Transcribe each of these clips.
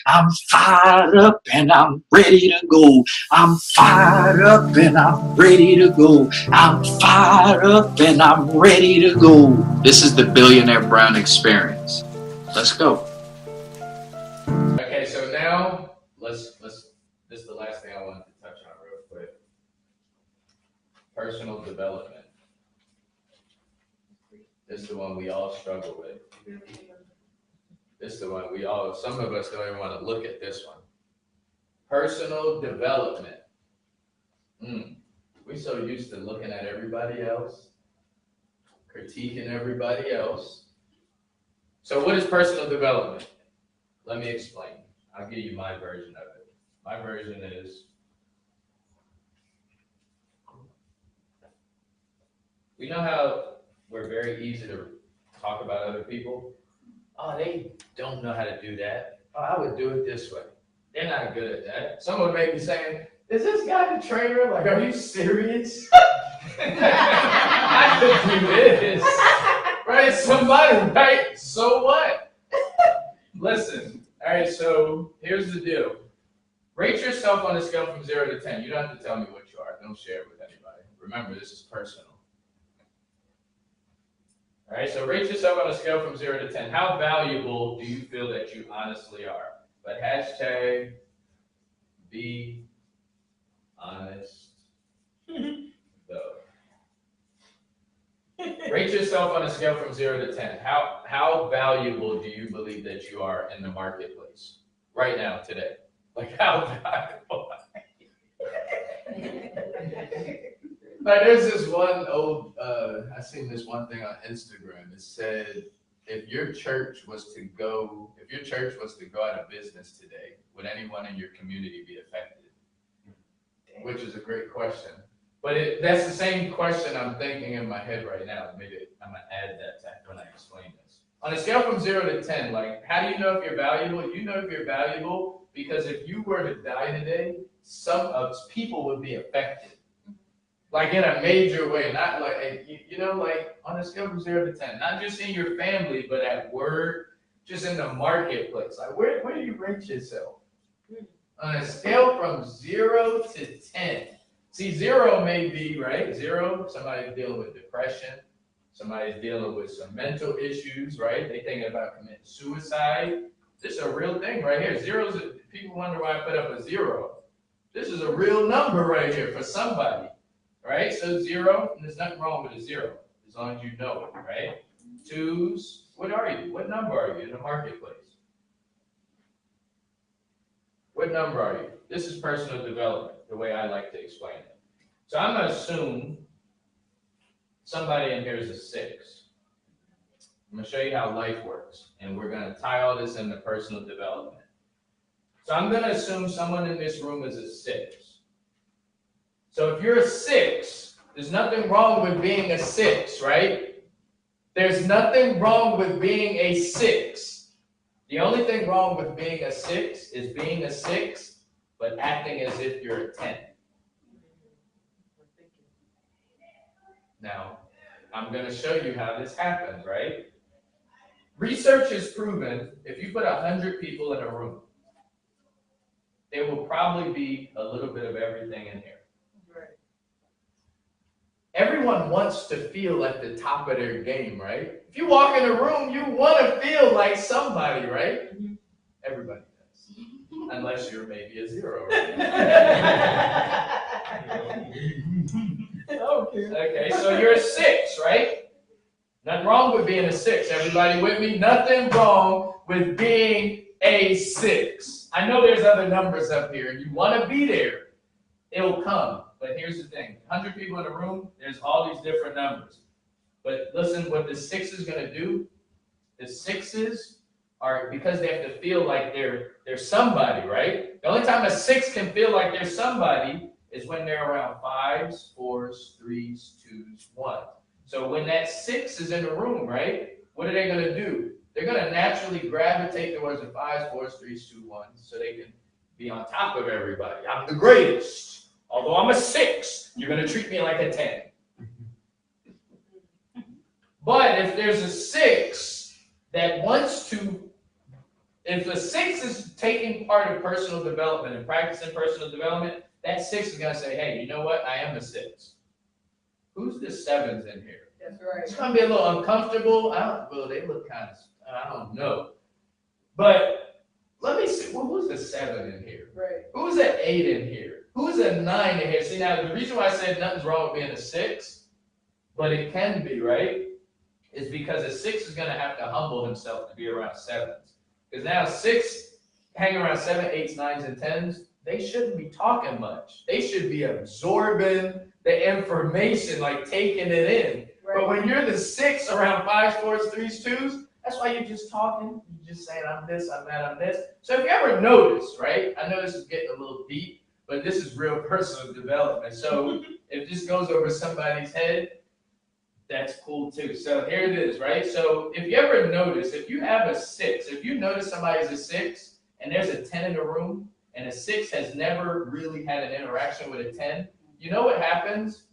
I'm fired up and I'm ready to go. I'm fired up and I'm ready to go. I'm fired up and I'm ready to go. This is the Billionaire Brown experience. Let's go. Okay, so now let's this is the last thing I wanted to touch on real quick. Personal development. This is the one we all struggle with. This is the one some of us don't even want to look at this one. Personal development. We're so used to looking at everybody else, critiquing everybody else. So what is personal development? Let me explain. I'll give you my version of it. My version is, we know how we're very easy to talk about other people. Oh, they don't know how to do that. Oh, I would do it this way. They're not good at that. Someone may be saying, is this guy the trainer? Like, are you serious? I could do this. Right? Somebody, right? So what? Listen, all right, so here's the deal. Rate yourself on a scale from 0 to 10. You don't have to tell me what you are. Don't share it with anybody. Remember, this is personal. All right, so rate yourself on a scale from 0 to 10. How valuable do you feel that you honestly are? But hashtag be honest, though. Rate yourself on a scale from 0 to 10. How valuable do you believe that you are in the marketplace right now, today? Like, how valuable? Like, there's this one old, I seen this one thing on Instagram. It said, if your church was to go out of business today, would anyone in your community be affected? Which is a great question. But that's the same question I'm thinking in my head right now. Maybe I'm going to add that to when I explain this. On a scale from 0 to 10, like, how do you know if you're valuable? You know if you're valuable because if you were to die today, some people would be affected. Like, in a major way, not like, like on a scale from 0 to 10, not just in your family, but at work, just in the marketplace. Like, where do you rate yourself? On a scale from 0 to 10. See, 0 may be, right? 0, somebody's dealing with depression. Somebody's dealing with some mental issues, right? They thinking about committing suicide. This is a real thing right here. People wonder why I put up a 0. This is a real number right here for somebody, right? So 0, and there's nothing wrong with a 0, as long as you know it, right? 2s, what are you? What number are you in the marketplace? What number are you? This is personal development, the way I like to explain it. So I'm going to assume somebody in here is a 6. I'm going to show you how life works, and we're going to tie all this into personal development. So I'm going to assume someone in this room is a 6. So if you're a 6, there's nothing wrong with being a 6, right? There's nothing wrong with being a 6. The only thing wrong with being a 6 is being a 6, but acting as if you're a 10. Now, I'm going to show you how this happens, right? Research has proven if you put 100 people in a room, there will probably be a little bit of everything in here. Everyone wants to feel at the top of their game, right? If you walk in a room, you want to feel like somebody, right? Mm-hmm. Everybody does. Unless you're maybe a 0, right? Okay, so you're a 6, right? Nothing wrong with being a 6. Everybody with me? Nothing wrong with being a 6. I know there's other numbers up here. You want to be there. It'll come. But here's the thing. 100 people in a room, there's all these different numbers. But listen, what the 6 is going to do, the 6s are, because they have to feel like they're somebody, right? The only time a 6 can feel like they're somebody is when they're around 5s, 4s, 3s, 2s, 1s. So when that 6 is in the room, right, what are they going to do? They're going to naturally gravitate towards the 5s, 4s, 3s, 2s, 1s so they can be on top of everybody. I'm the greatest. Although I'm a 6, you're going to treat me like a 10. But if there's a 6 that wants to If a 6 is taking part of personal development and practicing personal development, that 6 is going to say, hey, you know what? I am a 6. Who's the 7s in here? That's right. It's going to be a little uncomfortable. Well, they look kind of, I don't know. But let me see. Well, who's the 7 in here? Right. Who's an 8 in here? Who's a 9 in here? See, now, the reason why I said nothing's wrong with being a 6, but it can be, right, is because a 6 is going to have to humble himself to be around 7s. Because now 6 hang around 7, 8s, 9s, and 10s, they shouldn't be talking much. They should be absorbing the information, like taking it in. Right. But when you're the 6 around 5s, 4s, 3s, 2s, that's why you're just talking. You're just saying, I'm this, I'm that, I'm this. So if you ever notice, right, I know this is getting a little deep, but this is real personal development. So if this goes over somebody's head, that's cool too. So here it is, right? So if you ever notice, if you have a 6, if you notice somebody's a 6 and there's a 10 in the room and a 6 has never really had an interaction with a 10, you know what happens?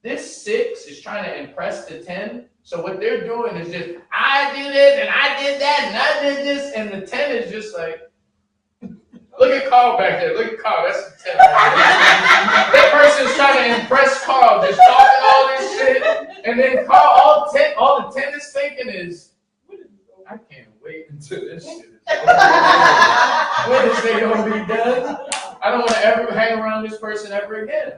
This 6 is trying to impress the 10. So what they're doing is just, I did it and I did that and I did this. And the 10 is just like, look at Carl back there. Look at Carl. That's the 10. That person's trying to impress Carl, just talking all this shit. And then Carl, all the 10 is thinking is, I can't wait until this shit is over. When is they going to be done? I don't want to ever hang around this person ever again.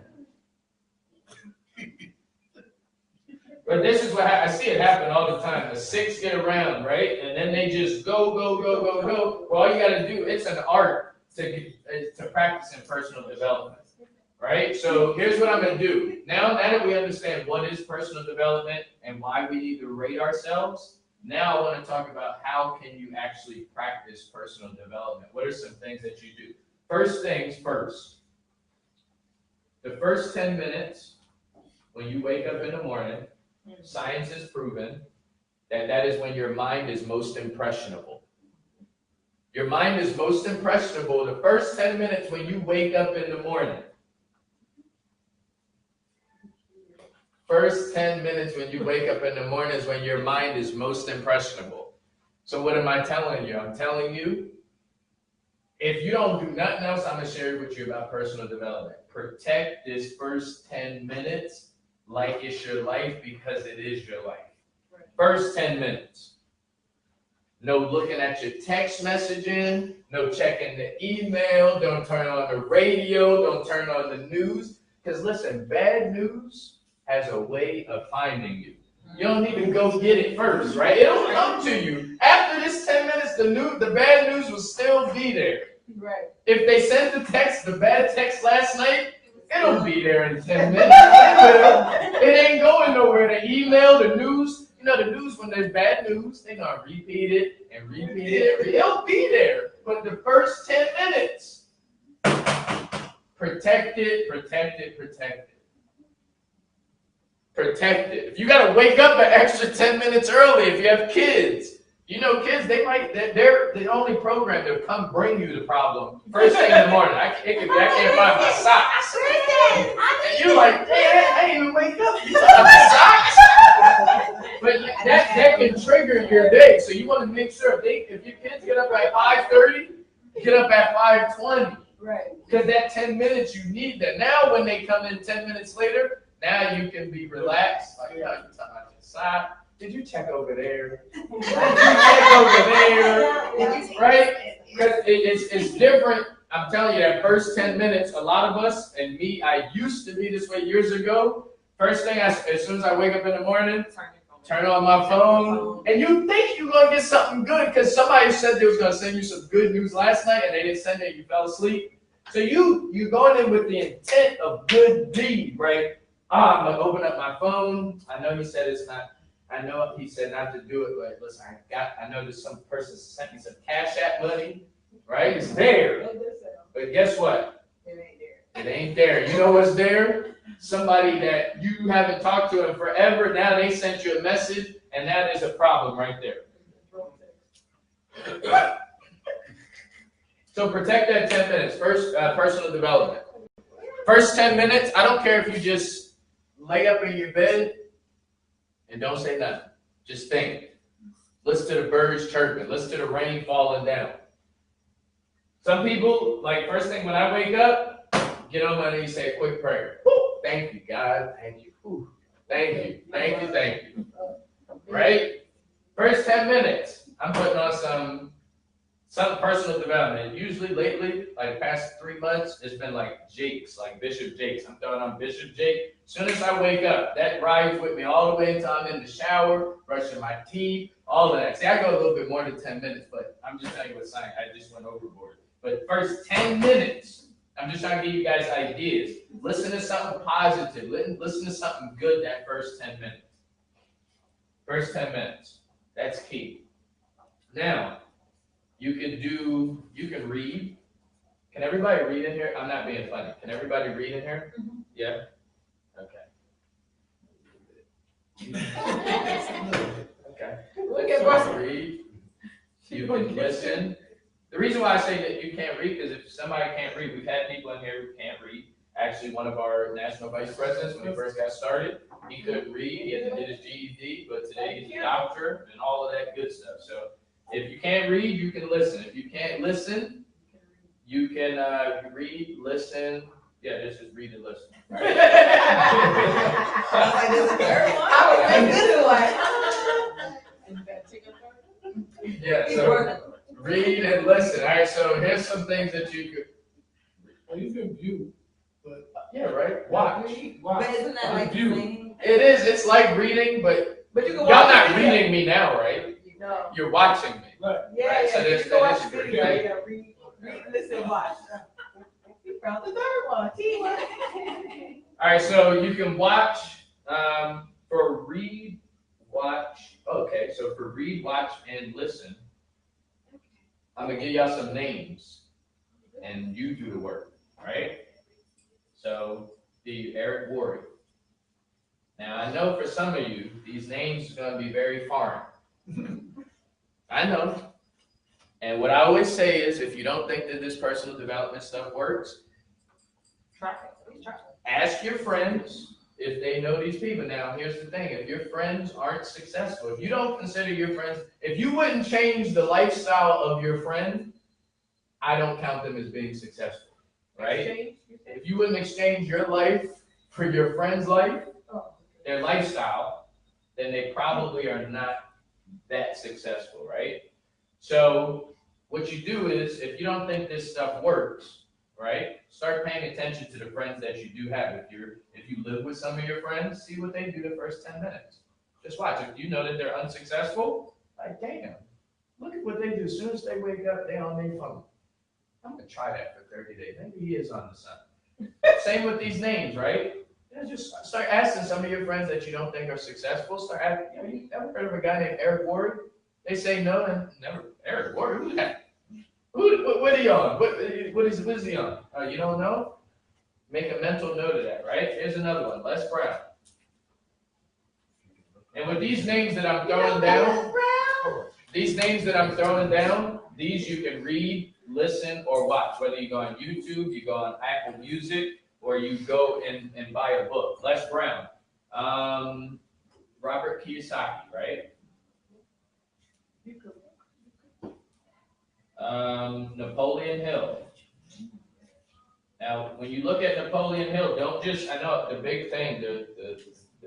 But this is what I see it happen all the time. The 6 get around, right? And then they just go. Well, all you got to do, it's an art to practice in personal development, right? So here's what I'm going to do. Now that we understand what is personal development and why we need to rate ourselves, now I want to talk about how can you actually practice personal development. What are some things that you do? First things first. The first 10 minutes when you wake up in the morning, science has proven that is when your mind is most impressionable. Your mind is most impressionable the first 10 minutes when you wake up in the morning. First 10 minutes when you wake up in the morning is when your mind is most impressionable. So what am I telling you? I'm telling you, if you don't do nothing else, I'm going to share with you about personal development. Protect this first 10 minutes like it's your life, because it is your life. First 10 minutes. No looking at your text messaging, no checking the email, don't turn on the radio, don't turn on the news. Because listen, bad news has a way of finding you. You don't need to go get it first, right? It'll come to you. After this 10 minutes, the bad news will still be there. Right. If they sent the bad text last night, it'll be there in 10 minutes. It ain't going nowhere. The email, the news, the news, when there's bad news, they're going to repeat it and repeat it. It'll be there. But the first 10 minutes, protect it, protect it, protect it. Protect it. If you got to wake up an extra 10 minutes early, if you have kids, kids, they're the only program to come bring you the problem first thing in the morning. I can't find my socks. And you're like, hey, I didn't even wake up. You talking about socks? But that can trigger your day. So you want to make sure if your kids get up at 5:30, get up at 5:20. Right. Because that 10 minutes, you need that. Now when they come in 10 minutes later, now you can be relaxed. Like, you're talking about your sock. Did you check over there? Did you check over there? Right? Because it's different. I'm telling you, that first 10 minutes, a lot of us, and me, I used to be this way years ago. First thing, as soon as I wake up in the morning, turn on my phone. And you think you're going to get something good because somebody said they was going to send you some good news last night and they didn't send it, you fell asleep. So you're going in with the intent of good deed, right? I'm going to open up my phone. I know he said it's not. I know he said not to do it, but listen, I know there's some person sent me some Cash App money, right? It's there. But guess what? It ain't there. It ain't there. You know what's there? Somebody that you haven't talked to in forever, now they sent you a message, and that is a problem right there. So protect that 10 minutes. First, personal development. First 10 minutes, I don't care if you just lay up in your bed and don't say nothing. Just think. Listen to the birds chirping. Listen to the rain falling down. Some people, like first thing when I wake up, get on my knees, say a quick prayer. Woo! Thank you, God. Thank you. Woo. Thank you. Thank you. Thank you. Right? First 10 minutes, I'm putting on some personal development. Usually lately, like past 3 months, it's been like Jake's, like Bishop Jake's. I'm throwing on Bishop Jake. As soon as I wake up, that rides with me all the way until I'm in the shower, brushing my teeth, all of that. See, I go a little bit more than 10 minutes, but I'm just telling you what's saying. I just went overboard. But first 10 minutes, I'm just trying to give you guys ideas. Listen to something positive. Listen to something good that first 10 minutes. First 10 minutes. That's key. Now, you can read. Can everybody read in here? I'm not being funny. Can everybody read in here? Mm-hmm. Yeah? Okay. Okay. Look at us read. You can listen. The reason why I say that you can't read is if somebody can't read, we've had people in here who can't read. Actually, one of our national vice presidents, when he first got started, he couldn't read. He hadn't did his GED, but today he's a doctor and all of that good stuff. So if you can't read, you can listen. If you can't listen, you can read, listen. Yeah, this is read and listen. Right? Sounds like there's a third one. I was like, Yeah, so read and listen. All right, so here's some things that you could. Well, you can view, but yeah, right. Watch. But isn't that like view? It is. It's like reading, but you can y'all watch not reading me now, right? No. You're watching me. Right. Yeah, Right, yeah. so You this- can watch this the is video. great. Yeah, read, listen, watch. You found the third one. Teamwork. All right, so you can watch for read, watch. Okay, so for read, watch, and listen, I'm gonna give y'all some names, and you do the work, right? So the Eric Worre. Now I know for some of you, these names are gonna be very foreign. I know. And what I always say is, if you don't think that this personal development stuff works, Try it. Try it. ask your friends if they know these people. Now, here's the thing. If your friends aren't successful, if you don't consider your friends, if you wouldn't change the lifestyle of your friend, I don't count them as being successful, right? Exchange, you said? If you wouldn't exchange your life for your friend's life, their lifestyle, then they probably are not that successful, right? So what you do is, if you don't think this stuff works, right, start paying attention to the friends that you do have. If you live with some of your friends, see what they do the first 10 minutes. Just watch. If you know that they're unsuccessful, like, damn, look at what they do. As soon as they wake up, they're on their phone. I'm gonna try that for 30 days. Maybe he is on the sun. Same with these names, right? Just start asking some of your friends that you don't think are successful. Start asking, you ever heard of a guy named Eric Worre? They say no, and never. Eric Worre, who's that? What are you on? What is he on? You don't know? Make a mental note of that, right? Here's another one, Les Brown. And with these names that I'm throwing down, these you can read, listen, or watch. Whether you go on YouTube, you go on Apple Music, or you go and buy a book. Les Brown, Robert Kiyosaki, right? Napoleon Hill. Now, when you look at Napoleon Hill, don't just, I know the big thing, the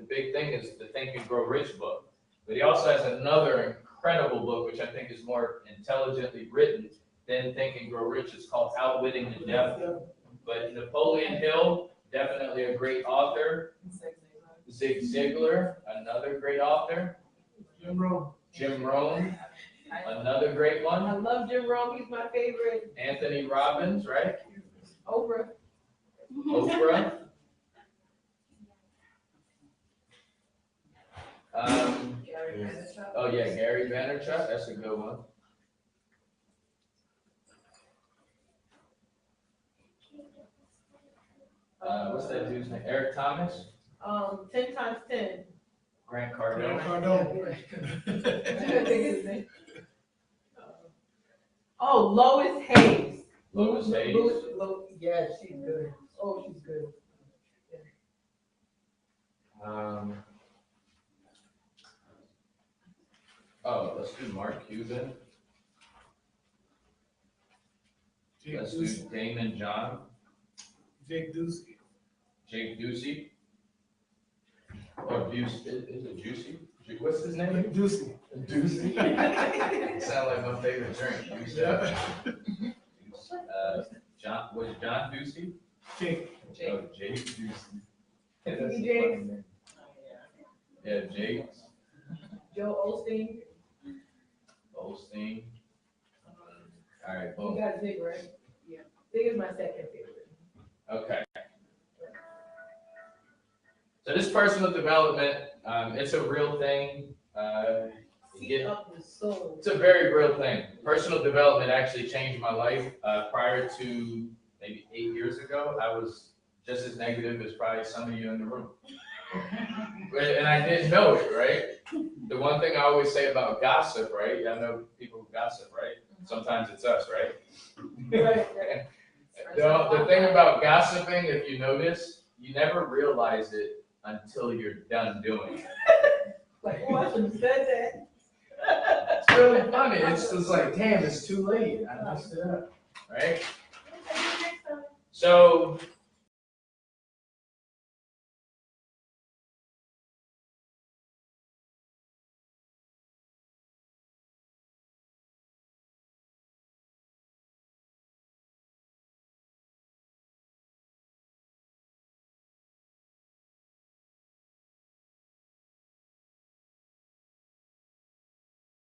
big thing is the Think and Grow Rich book. But he also has another incredible book, which I think is more intelligently written than Think and Grow Rich. It's called Outwitting the Devil. But Napoleon Hill, definitely a great author. Zig Ziglar, another great author. Jim Rohn, another great one. I love Jim Rohn. He's my favorite. Anthony Robbins, right? Oprah. Oprah. Oh yeah, Gary Vaynerchuk. That's a good one. What's that dude's name? Eric Thomas. 10 times 10. Grant Cardone. Oh, Lois Hayes. Lois Hayes. Yeah, she's good. Oh, she's good. Let's do Mark Cuban. Jake Let's do Ducey. Damon John. Jake Ducey. Jake Ducey. Or Juice, is it Juicy? What's his name? Ducey. Juicy. Sound like my favorite drink. Juicy. Yeah. John, was it John Ducey? Jake. Oh, Jake Ducey. That's Jake. a funny name. Yeah, Jake Joe Osteen, Osteen. All right, you boom. got Zig, right? Yeah. Zig is my second favorite. Okay. So this personal development, it's a real thing. Seek up the soul. It's a very real thing. Personal development actually changed my life. Prior to maybe 8 years ago, I was just as negative as probably some of you in the room. And I didn't know it, right? The one thing I always say about gossip, right? Y'all know people who gossip, right? Sometimes it's us, right? Right. The thing about gossiping, if you notice, you never realize it until you're done doing it. Like, oh, I should have said that. It's really funny. It's just like, damn, it's too late. I messed it up, right? So